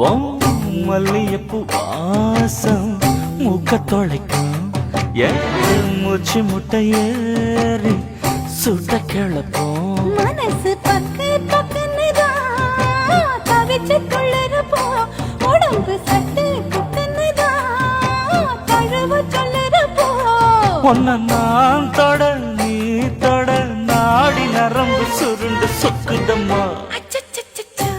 மல்லியப்பூ வாசம் மூக்க தொலைக்கும் மூச்சு முட்டை ஏறி சுட்ட கிளப்போம் மனசு பக்கு பக்குன்னுதான் தவிச்சு கொள்ளுறப்போ உடம்பு சட்டு குக்குன்னுதான் தழுவ சொல்லுறப்போ ஒன்ன நான் தொட நீ தொட நாடி நரம்பு சுருண்டு சொக்குதம்மா அச்சச்சச்சோ